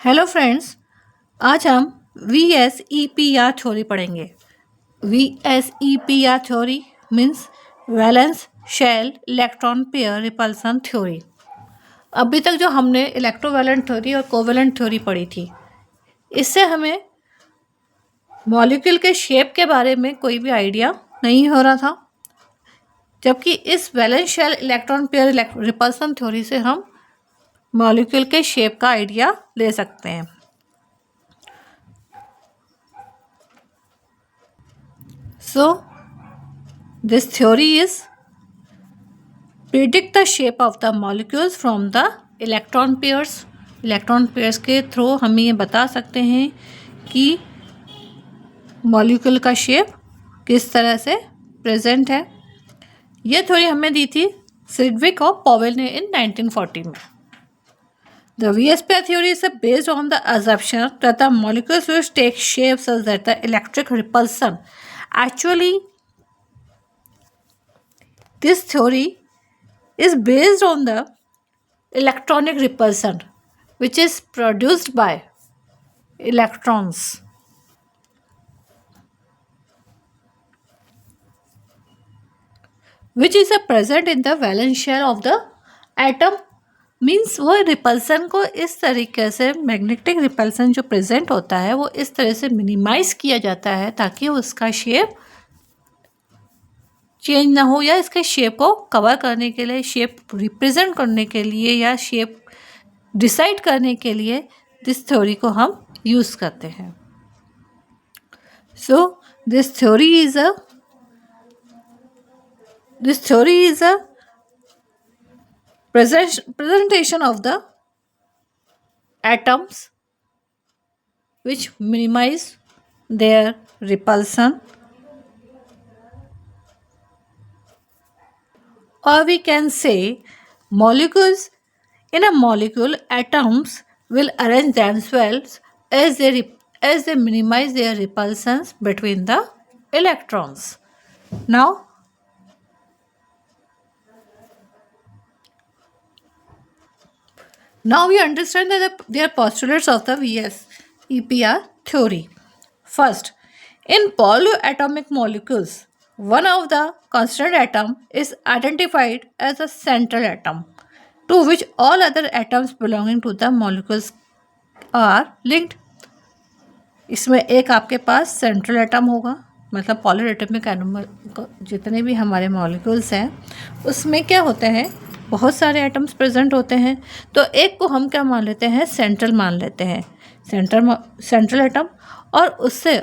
Hello friends, आज हम VSEPR theory पढ़ेंगे। VSEPR theory means valence shell electron pair repulsion theory. अभी तक जो हमने इलेक्ट्रोवैलेंट थ्योरी और कोवैलेंट थ्योरी पढ़ी थी, इससे हमें मॉलिक्यूल के शेप के बारे में कोई भी आइडिया नहीं हो रहा था, जबकि इस valence shell electron pair repulsion theory से हम मॉलिक्यूल के शेप का आइडिया ले सकते हैं। So, this theory is predict the shape of the molecules from the electron pairs. Electron pairs के थ्रू हम ये बता सकते हैं कि मॉलिक्यूल का शेप किस तरह से प्रेजेंट है। ये थ्योरी हमें दी थी सिडविक और पॉवेल ने इन 1940 में। The VSPR theory is based on the assumption that the molecules will take shape such that the electric repulsion. Actually, this theory is based on the electronic repulsion which is produced by electrons. Which is present in the valence shell of the atom. Means वो repulsion को इस तरीके से magnetic repulsion जो present होता है वो इस तरह से मिनिमाइज किया जाता है ताकि उसका शेप चेंज ना हो, या इसके शेप को कवर करने के लिए, शेप रिप्रेजेंट करने के लिए या शेप डिसाइड करने के लिए दिस थ्योरी को हम यूज़ करते हैं। So this theory is a presentation of the atoms which minimize their repulsion, or we can say molecules. In a molecule, atoms will arrange themselves as they minimize their repulsions between the electrons. Now we understand that they are postulates of the VSEPR theory. First, in polyatomic molecules, one of the constituent atom is identified as a central atom to which all other atoms belonging to the molecules are linked. इसमें एक आपके पास central atom होगा, मतलब polyatomic atom जितने भी हमारे molecules हैं उसमें क्या होते हैं, बहुत सारे एटम्स प्रेजेंट होते हैं। तो एक को हम क्या मान लेते हैं, सेंट्रल मान लेते हैं, सेंट्रल एटम, और उससे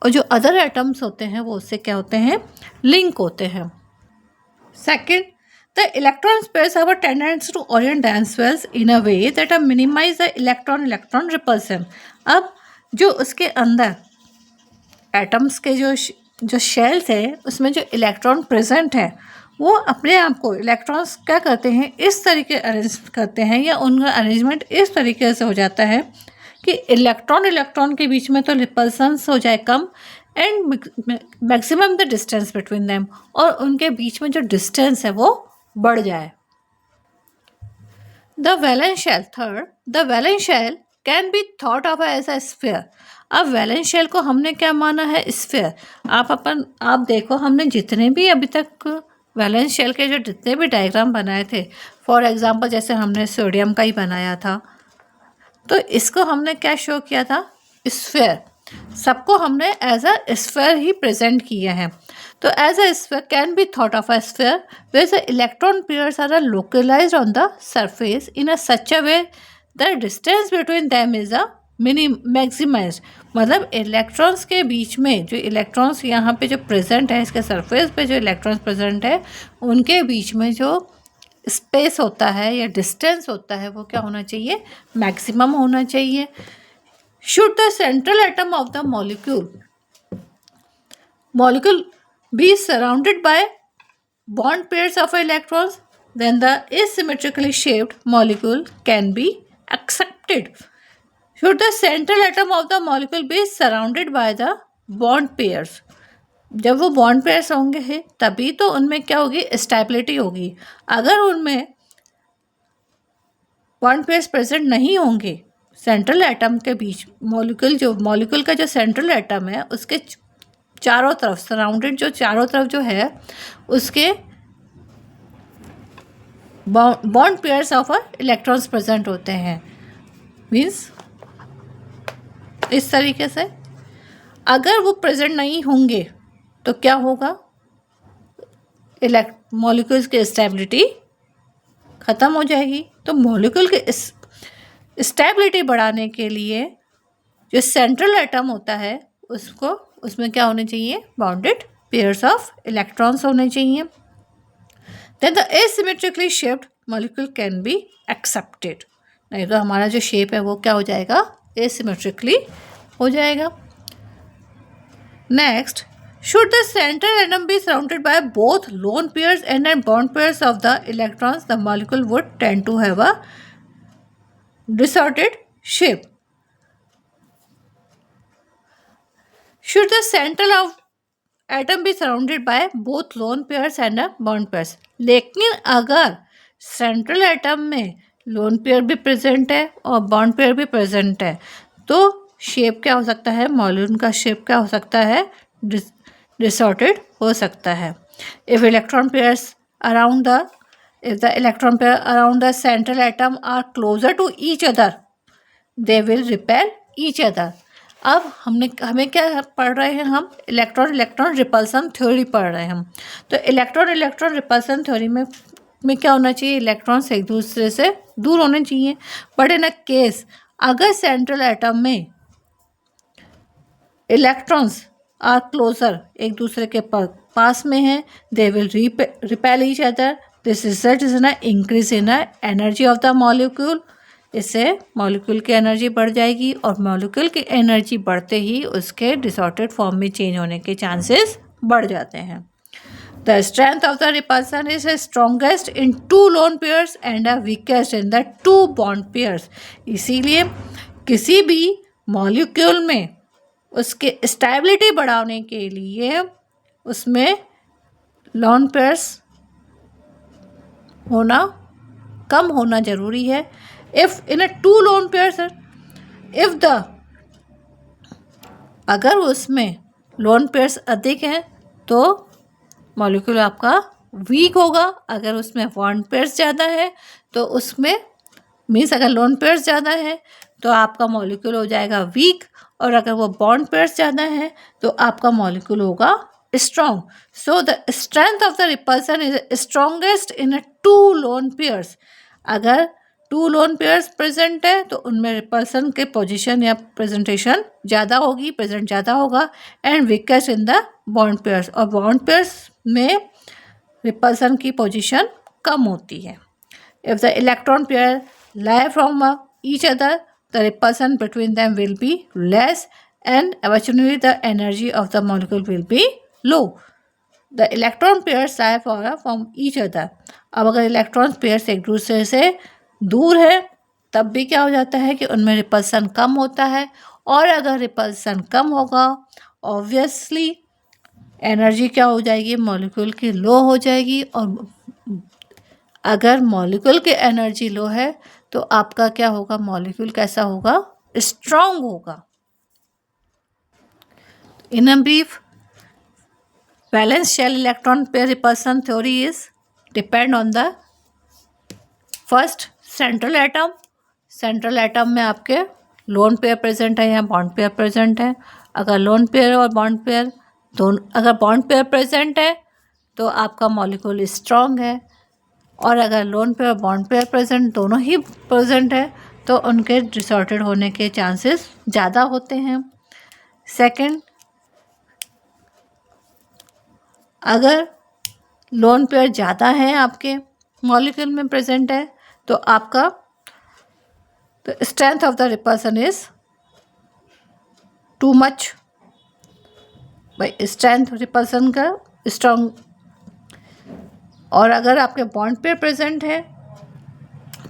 और जो अदर एटम्स होते हैं वो उससे क्या होते हैं, लिंक होते हैं। Second, the electron pairs have a tendency to orient themselves in a way that minimize the electron repulsion. अब जो उसके अंदर एटम्स के जो शेल्स है उसमें जो इलेक्ट्रॉन प्रेजेंट है वो अपने आप को इलेक्ट्रॉन्स क्या करते हैं, इस तरीके अरेंज करते हैं, या उनका अरेंजमेंट इस तरीके से हो जाता है कि इलेक्ट्रॉन के बीच में तो रिपल्सन्स हो जाए come and maximum the distance between them, और उनके बीच में जो डिस्टेंस है वो बढ़ जाए। The valence shell, third, the valence shell can be thought of as a sphere. अब वैलेंस शेल को हमने क्या माना है, स्फीयर। आप देखो, हमने जितने भी अभी तक वैलेंस शेल के जो जितने भी डायग्राम बनाए थे, फॉर एग्जांपल जैसे हमने सोडियम का ही बनाया था, तो इसको हमने क्या शो किया था, स्फीयर। सबको हमने एज अ स्फीयर ही प्रेजेंट किया है। तो as a sphere can be thought of a sphere where the electron pairs are localized on the surface in a such a way the distance between them is a maximize. मतलब electrons के बीच में जो electrons यहाँ पे जो present है, इसके सरफेस पे जो इलेक्ट्रॉन्स प्रेजेंट है, उनके बीच में जो स्पेस होता है या डिस्टेंस होता है वो क्या होना चाहिए, मैक्सिमम होना चाहिए। Should the central atom of the molecule be surrounded by bond pairs of electrons, then the asymmetrically shaped molecule can be accepted. Should the central atom of the molecule be surrounded by the bond pairs? जब वो bond pairs होंगे तभी तो उनमें क्या होगी, stability होगी। अगर उनमें बॉन्ड पेयर्स प्रेजेंट नहीं होंगे सेंट्रल एटम के बीच मॉलिक्यूल का जो सेंट्रल एटम है उसके चारों तरफ सराउंडेड जो चारों तरफ जो है उसके bond pairs of electrons present होते हैं। मीन्स इस तरीके से अगर वो प्रेजेंट नहीं होंगे तो क्या होगा, मॉलिक्यूल्स की स्टेबिलिटी ख़त्म हो जाएगी। तो मॉलिक्यूल की स्टेबिलिटी बढ़ाने के लिए जो सेंट्रल एटम होता है उसमें क्या होने चाहिए, बाउंडेड पेयर्स ऑफ इलेक्ट्रॉन्स होने चाहिए। Then the asymmetrically shaped molecule can be accepted. नहीं तो हमारा जो शेप है वो क्या हो जाएगा, एसिमेट्रिकली हो जाएगा। Next, should the central atom be surrounded by both lone pairs and bond pairs of the electrons, the molecule would tend to have a distorted shape. Should the central atom be surrounded by both lone pairs and bond pairs? लेकिन अगर central atom में lone pair भी present है और bond pair भी present है तो shape क्या हो सकता है, मॉलिक्यूल का शेप क्या हो सकता है, डिसऑर्डेड हो सकता है। If the electron pair around the central atom are closer to each other they will repel each other. अब हमें क्या पढ़ रहे हैं, हम इलेक्ट्रॉन रिपल्सन थ्योरी पढ़ रहे हैं हम। तो इलेक्ट्रॉन रिपल्सन थ्योरी में क्या होना चाहिए, इलेक्ट्रॉन्स एक दूसरे से दूर होने चाहिए। बट इन अ केस अगर सेंट्रल एटम में इलेक्ट्रॉन्स आर क्लोजर, एक दूसरे के पास में हैं, they will repel each other. This result is an increase in energy of the molecule. इससे मॉलिक्यूल की एनर्जी बढ़ जाएगी और मॉलिक्यूल की एनर्जी बढ़ते ही उसके डिसऑर्डर्ड फॉर्म में चेंज होने के चांसेस बढ़ जाते हैं। The strength of the repulsion is strongest in 2 lone pairs and weakest in the 2 bond pairs. इसीलिए किसी भी मॉलिक्यूल में उसके स्टेबिलिटी बढ़ाने के लिए उसमें लोन पेयर्स कम होना जरूरी है। If in a 2 lone pairs, अगर उसमें लोन पेयर्स अधिक हैं तो मॉलिक्यूल आपका वीक होगा। अगर उसमें बॉन्ड पेयर्स ज़्यादा है तो उसमें अगर लोन पेयर्स ज़्यादा है तो आपका मॉलिक्यूल हो जाएगा वीक, और अगर वो बॉन्ड पेयर्स ज़्यादा है तो आपका मॉलिक्यूल होगा strong. So the strength of the repulsion is strongest in 2 lone pairs. अगर 2 लोन पेयर्स प्रेजेंट है तो उनमें रिपल्सन के पोजीशन या प्रेजेंटेशन ज़्यादा होगी, प्रेजेंट ज़्यादा होगा। And weakest in the bond pairs, और बॉन्ड पेयर्स में रिपल्सन की पोजीशन कम होती है। If the electron pair lie from each other, the repulsion between them will be less and eventually the energy of the molecule will be low. The electron pairs lie from each other. अब अगर electron pairs एक दूसरे से दूर है तब भी क्या हो जाता है कि उनमें रिपल्सन कम होता है, और अगर रिपल्सन कम होगा ऑब्वियसली एनर्जी क्या हो जाएगी, मॉलिक्यूल की लो हो जाएगी। और अगर मॉलिक्यूल की एनर्जी लो है तो आपका क्या होगा, मॉलिक्यूल कैसा होगा, स्ट्रॉन्ग होगा। In a brief, valence shell electron pair repulsion theory is depend on the first central atom. Central atom में आपके लोन पेयर प्रेजेंट है या बॉन्ड पेयर प्रेजेंट है। अगर लोन पेयर और बॉन्ड पेयर दोनों, अगर बॉन्ड पेयर प्रेजेंट है तो आपका मॉलिक्यूल स्ट्रॉन्ग है, और अगर लोन पेयर और बॉन्ड पेयर प्रेजेंट दोनों ही प्रेजेंट है तो उनके डिसऑर्डर्ड होने के चांसेस ज़्यादा होते हैं। सेकंड, अगर लोन पेयर ज़्यादा है आपके मॉलिक्यूल में प्रेजेंट है तो आपका strength of the repulsion is too much. भाई स्ट्रेंथ रिपल्सन का स्ट्रॉन्ग, और अगर आपके बॉन्ड पेयर प्रेजेंट है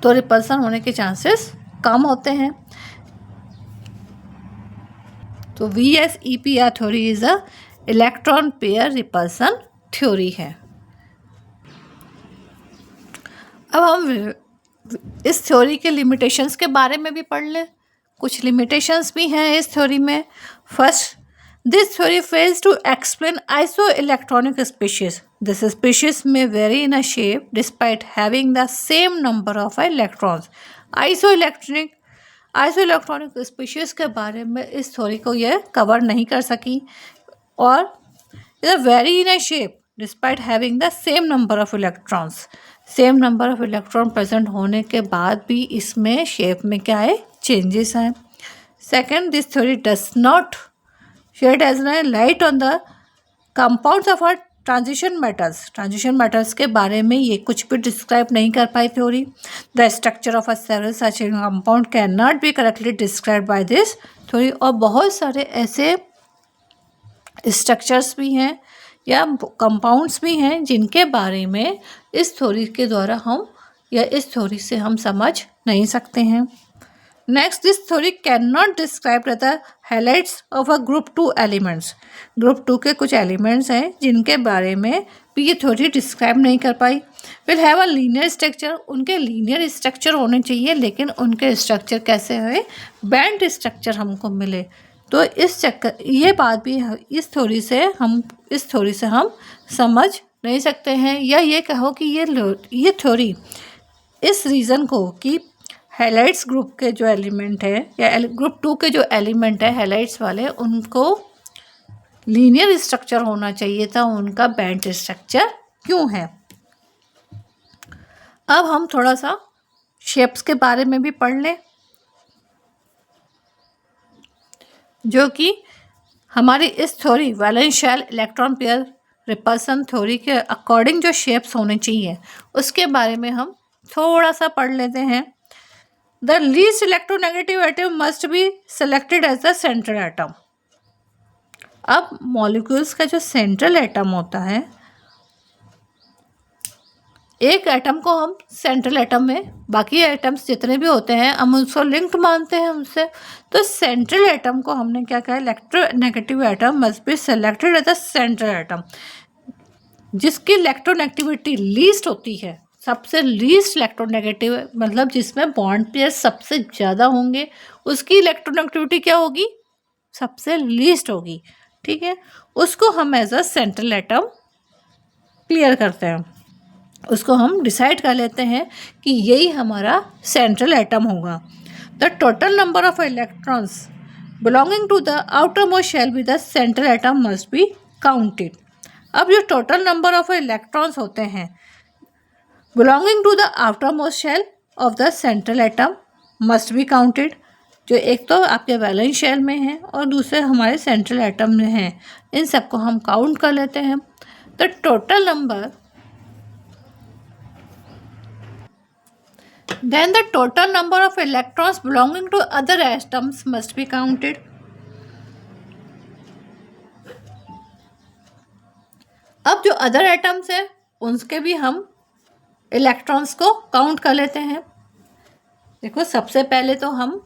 तो रिपल्सन होने के चांसेस कम होते हैं। तो VSEPR theory is a electron pair repulsion theory है। अब हम इस थ्योरी के लिमिटेशंस के बारे में भी पढ़ लें। कुछ लिमिटेशंस भी हैं इस थ्योरी में। First, this theory fails to explain isoelectronic species. This species में vary in a shape despite having the same number of electrons. Isoelectronic species के बारे में इस थ्योरी को यह कवर नहीं कर सकी, और very in a shape despite having the same number of electrons. Same number of electron present होने के बाद भी इसमें शेप में क्या है, चेंजेस हैं। Second, this theory does not shed as an light on the compounds of are transition metals. Transition metals के बारे में ये कुछ भी डिस्क्राइब नहीं कर पाई theory. The structure of a several such compound can not be correctly describe by this theory. और बहुत सारे ऐसे स्ट्रक्चर्स भी हैं या कंपाउंड्स भी हैं जिनके बारे में इस थ्योरी के द्वारा हम या इस थ्योरी से हम समझ नहीं सकते हैं। Next, this theory can not describe the halides of a group 2 elements. Group 2 के कुछ एलिमेंट्स हैं जिनके बारे में भी ये थ्योरी डिस्क्राइब नहीं कर पाई। Will have a linear structure, उनके लीनियर स्ट्रक्चर होने चाहिए, लेकिन उनके स्ट्रक्चर कैसे हुए, बैंड स्ट्रक्चर हमको मिले। तो ये बात भी इस थ्योरी से हम समझ नहीं सकते हैं, या ये कहो कि ये थ्योरी इस रीज़न को कि हैलाइड्स ग्रुप के जो एलिमेंट है या ग्रुप 2 के जो एलिमेंट है हैलाइड्स वाले, उनको लीनियर स्ट्रक्चर होना चाहिए था, उनका बैंड स्ट्रक्चर क्यों है। अब हम थोड़ा सा शेप्स के बारे में भी पढ़ लें, जो कि हमारी इस theory valence shell electron pair repulsion theory के अकॉर्डिंग जो शेप्स होने चाहिए उसके बारे में हम थोड़ा सा पढ़ लेते हैं। The least electronegative atom must be selected as the central atom. अब मॉलिक्यूल्स का जो सेंट्रल एटम होता है, एक एटम को हम सेंट्रल एटम में, बाकी एटम्स जितने भी होते हैं हम उसको लिंक्ड मानते हैं उनसे। तो सेंट्रल एटम को हमने क्या कहा, electronegative atom must be selected as the central atom. जिसकी इलेक्ट्रोनेगेटिविटी लीस्ट होती है, सबसे लीस्ट इलेक्ट्रोनेगेटिव, मतलब जिसमें बॉन्ड पेयर सबसे ज़्यादा होंगे, उसकी इलेक्ट्रोनेगेटिविटी क्या होगी, सबसे लीस्ट होगी। ठीक है, उसको हम as a central atom clear करते हैं, उसको हम डिसाइड कर लेते हैं कि यही हमारा सेंट्रल एटम होगा। The total number of electrons belonging to the outermost shell with the central atom must be counted. अब जो टोटल नंबर ऑफ इलेक्ट्रॉन्स होते हैं belonging to the outermost shell of the central atom must be counted. जो एक तो आपके valence shell में है और दूसरे हमारे सेंट्रल एटम में हैं, इन सबको हम काउंट कर लेते हैं। The total number then the total number of electrons belonging to other atoms must be counted. अब जो अदर एटम्स हैं उनके भी हम इलेक्ट्रॉन्स को काउंट कर लेते हैं। देखो, सबसे पहले तो हम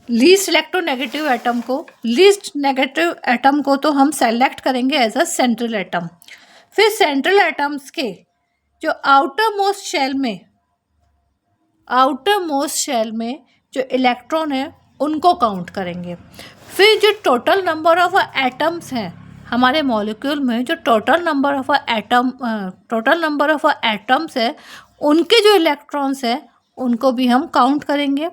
लीस्ट इलेक्ट्रोनेगेटिव एटम को तो हम सेलेक्ट करेंगे एज अ सेंट्रल एटम। फिर सेंट्रल एटम्स के जो आउटर मोस्ट शेल में जो इलेक्ट्रॉन है उनको काउंट करेंगे। फिर जो टोटल नंबर ऑफ एटम्स हैं हमारे मॉलिक्यूल में, जो टोटल नंबर ऑफ एटम्स है, उनके जो इलेक्ट्रॉन्स हैं उनको भी हम काउंट करेंगे।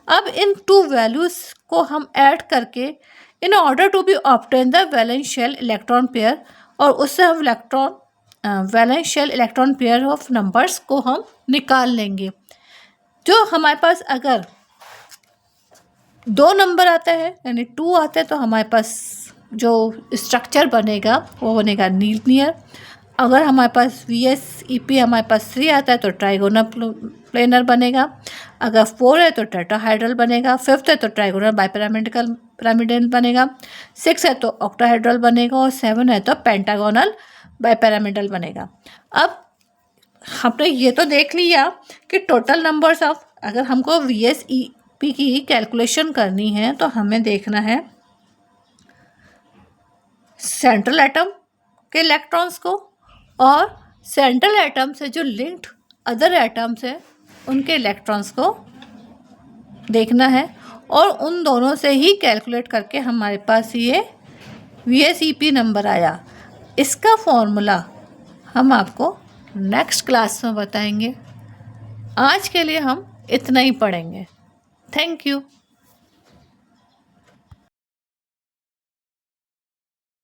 अब इन टू वैल्यूज़ को हम ऐड करके in order to be obtain the valence shell electron pair, और उससे हम valence shell electron pair of numbers को हम निकाल लेंगे। जो हमारे पास अगर 2 नंबर आते हैं यानी 2 आते हैं तो हमारे पास जो स्ट्रक्चर बनेगा वो बनेगा लीनियर। अगर हमारे पास VSEP हमारे पास 3 आता है तो ट्राइगोनल प्लेनर बनेगा। अगर 4 है तो टेट्राहाइड्रल बनेगा। 5th है तो ट्राइगोनल बाइपिरामिडल बनेगा। 6 है तो ऑक्टाहाइड्रल बनेगा और 7 है तो पेंटागोनल बाइपिरामिडल बनेगा। अब हमने ये तो देख लिया कि टोटल नंबर्स ऑफ, अगर हमको VSEP की कैलकुलेशन करनी है तो हमें देखना है सेंट्रल एटम के इलेक्ट्रॉन्स को और सेंट्रल एटम से जो लिंक्ड अदर एटम्स हैं उनके इलेक्ट्रॉन्स को देखना है, और उन दोनों से ही कैलकुलेट करके हमारे पास ये VSEP नंबर आया। इसका फॉर्मूला हम आपको नेक्स्ट क्लास में बताएंगे। आज के लिए हम इतना ही पढ़ेंगे। Thank you.